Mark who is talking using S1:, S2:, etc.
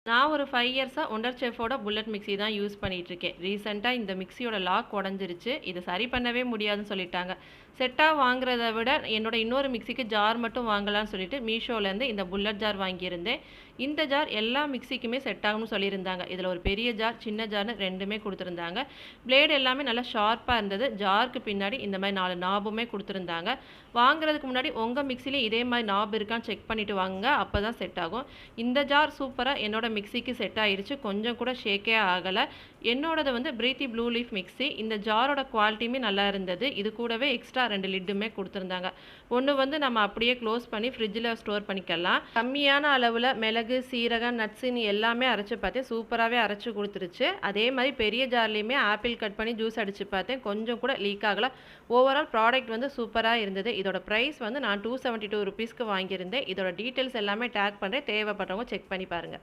S1: நான் ஒரு 5 இயர்ஸா ஒண்டர் செஃப்போட புல்லட் மிக்ஸி தான் யூஸ் பண்ணிட்டுருக்கேன். ரீசென்ட்டா இந்த மிக்ஸியோட லாக் உடைஞ்சிருச்சு. இத சரி பண்ணவே முடியாதுன்னு சொல்லிட்டாங்க. செட்டா வாங்குறத விட என்னோட இன்னொரு மிக்ஸிக்கு ஜார் மட்டும் வாங்கலாம்னு சொல்லிட்டு மீஷோலேருந்து இந்த புல்லட் ஜார் வாங்கியிருந்தேன். இந்த ஜார் எல்லா மிக்ஸிக்குமே செட் ஆகும்னு சொல்லியிருந்தாங்க. இதில ஒரு பெரிய ஜார், சின்ன ஜார்னு 2மே குடுத்துருந்தாங்க. பிளேடு எல்லாமே நல்லா ஷார்ப்பா இருந்தது. ஜாருக்கு பின்னாடி இந்த மாரி 4 நாபுமே குடுத்துருந்தாங்க. வாங்குறதுக்கு முன்னாடி உங்க மிக்ஸிலயும் இதே மாரி நாப் இருக்கான்னு செக் பண்ணிட்டு வாங்குங்க. அப்பதான் செட் ஆகும். இந்த ஜார் சூப்பரா என்னோட மிக்ஸிக்கு செட் ஆயிருச்சு. கொஞ்சம் கூட ஷேக்கே ஆகல. என்னோடது வந்து பிரீத்தி ப்ளூ லீஃப் மிக்ஸி. இந்த ஜாரோட குவாலிட்டியுமே நல்லா இருந்தது. இது கூடவே எக்ஸ்ட்ரா 2 லிட்டுமே குடுத்துருந்தாங்க. ஒண்ணு வந்து நம்ம அப்படியே க்ளோஸ் பண்ணி ஃப்ரிட்ஜ்ல ஸ்டோர் பண்ணிக்கலாம். கம்மியான அளவுல மிளகு, சீரகம், நட்ஸ்ன்னு எல்லாமே அரைச்சு பார்த்தேன். சூப்பராவே அரைச்சு குடுத்துருச்சு. அதே மாரி பெரிய ஜார்லயுமே ஆப்பிள் கட் பண்ணி ஜூஸ் அடிச்சு பார்த்தேன். கொஞ்சம் கூட லீக் ஆகல. ஓவரால் ப்ராடக்ட் வந்து சூப்பரா இருந்தது. இதோட பிரைஸ் வந்து நான் ₹272க்கு வாங்கியிருந்தேன். இதோட டீட்டெயில்ஸ் எல்லாமே டேக் பண்றேன். தேவைப்படுறவங்க செக் பண்ணி பாருங்க.